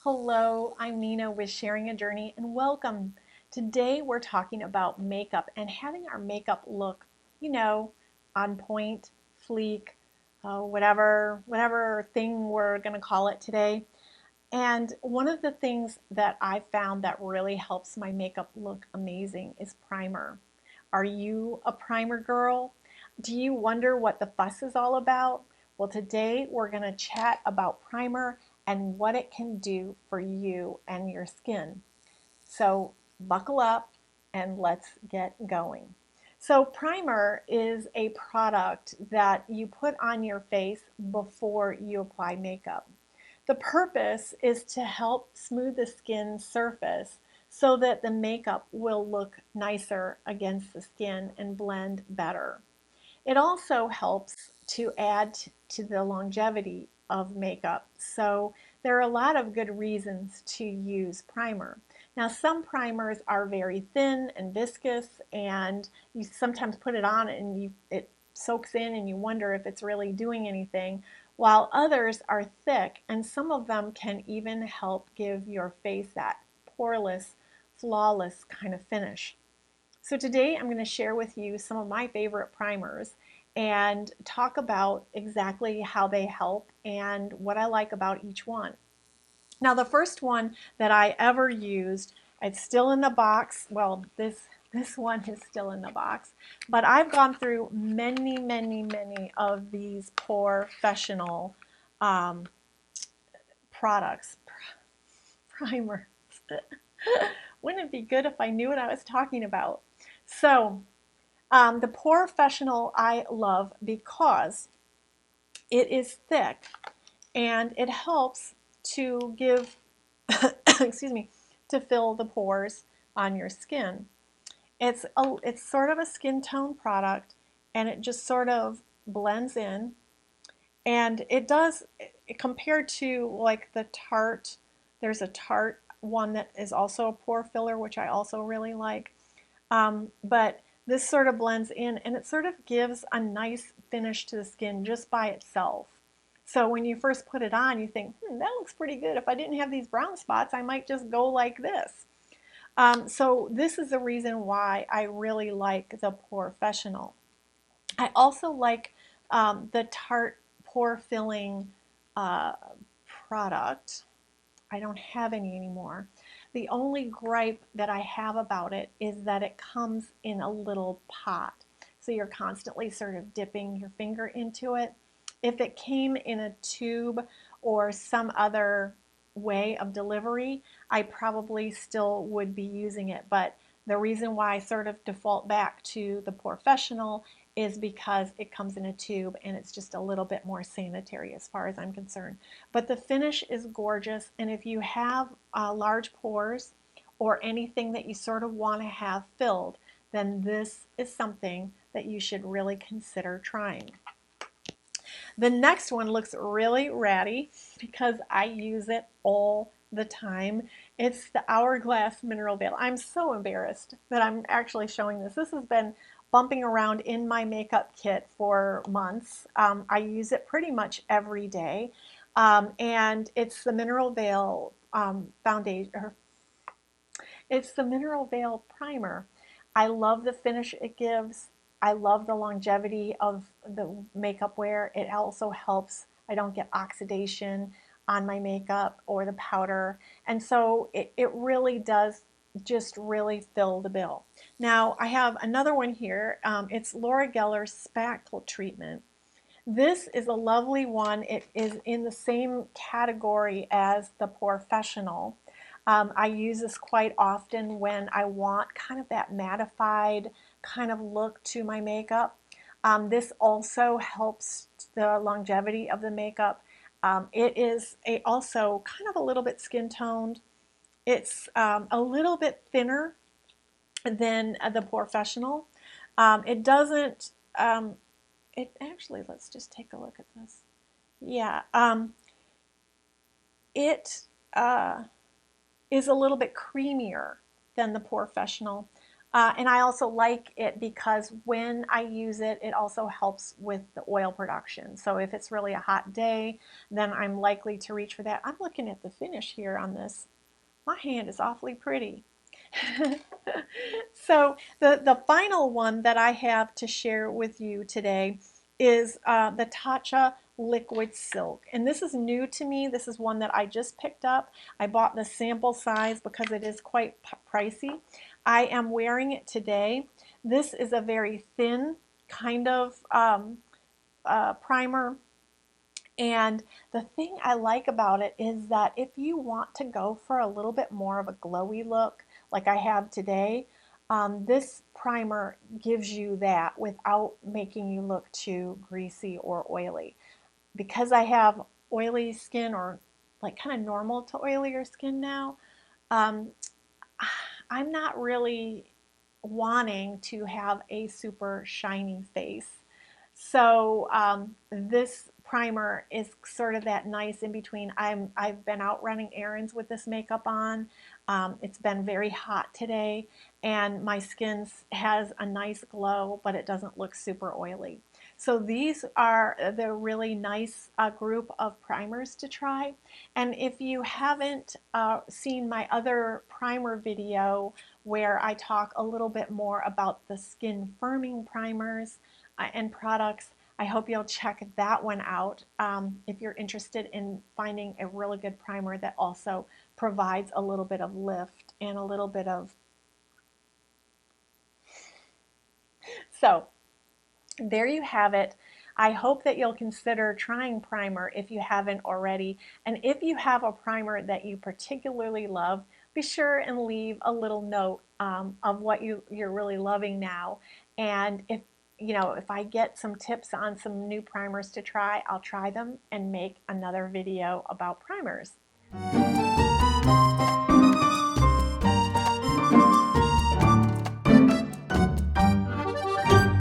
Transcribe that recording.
Hello, I'm Nina with Sharing a Journey and welcome. Today we're talking about makeup and having our makeup look, on point, fleek, whatever thing we're going to call it today. And one of the things that I found that really helps my makeup look amazing is primer. Are you a primer girl? Do you wonder what the fuss is all about? Well, today we're going to chat about primer and what it can do for you and your skin. So buckle up and let's get going. So primer is a product that you put on your face before you apply makeup. The purpose is to help smooth the skin surface so that the makeup will look nicer against the skin and blend better. It also helps to add to the longevity of makeup. So there are a lot of good reasons to use primer. Now some primers are very thin and viscous and you sometimes put it on and it soaks in and you wonder if it's really doing anything, while others are thick and some of them can even help give your face that poreless, flawless kind of finish. So today I'm going to share with you some of my favorite primers and talk about exactly how they help and what I like about each one. Now the first one that I ever used, it's still in the box. Well, this one is still in the box, but I've gone through many of these professional um, products, primers. Wouldn't it be good if I knew what I was talking about? So the Pore Professional I love because it is thick and it helps to give, excuse me, to fill the pores on your skin. It's sort of a skin tone product and it just sort of blends in, and it does, compared to like the Tarte, there's a Tarte one that is also a pore filler, which I also really like. But this sort of blends in and it sort of gives a nice finish to the skin just by itself. So when you first put it on, you think, that looks pretty good. If I didn't have these brown spots, I might just go like this. So this is the reason why I really like the Professional. I also like the Tarte Pore Filling uh, product. I don't have any anymore. The only gripe that I have about it is that it comes in a little pot. So you're constantly sort of dipping your finger into it. If it came in a tube or some other way of delivery, I probably still would be using it. But the reason why I sort of default back to the Professional is because it comes in a tube and it's just a little bit more sanitary as far as I'm concerned. But the finish is gorgeous, and if you have large pores or anything that you sort of want to have filled, then this is something that you should really consider trying. The next one looks really ratty because I use it all the time. It's the Hourglass Mineral Veil. I'm so embarrassed that I'm actually showing this. This has been bumping around in my makeup kit for months. I use it pretty much every day. And it's the Mineral Veil foundation, it's the Mineral Veil Primer. I love the finish it gives. I love the longevity of the makeup wear. It also helps I don't get oxidation on my makeup or the powder. And so it really does just really fill the bill. Now I have another one here. It's Laura Geller's Spackle treatment. This is a lovely one. It is in the same category as the Professional. I use this quite often when I want kind of that mattified kind of look to my makeup. This also helps the longevity of the makeup. It is also kind of a little bit skin toned. It's a little bit thinner than the Professional. It doesn't, it actually, let's just take a look at this. Yeah, it is a little bit creamier than the Professional. And I also like it because when I use it, it also helps with the oil production. So if it's really a hot day, then I'm likely to reach for that. I'm looking at the finish here on this. My hand is awfully pretty. So the final one that I have to share with you today is the Tatcha Liquid Silk. And this is new to me. This is one that I just picked up. I bought the sample size because it is quite pricey. I am wearing it today. This is a very thin kind of primer. And the thing I like about it is that if you want to go for a little bit more of a glowy look, like I have today, this primer gives you that without making you look too greasy or oily. Because I have oily skin, or like kind of normal to oilier skin now, um, I'm not really wanting to have a super shiny face. So this primer is sort of that nice in between. I've been out running errands with this makeup on. It's been very hot today, and my skin has a nice glow, but it doesn't look super oily. So these are the really nice group of primers to try. And if you haven't seen my other primer video where I talk a little bit more about the skin firming primers and products, I hope you'll check that one out if you're interested in finding a really good primer that also provides a little bit of lift and a little bit of... So there you have it. I hope that you'll consider trying primer if you haven't already. And if you have a primer that you particularly love, be sure and leave a little note of what you're really loving now. And if I get some tips on some new primers to try, I'll try them and make another video about primers.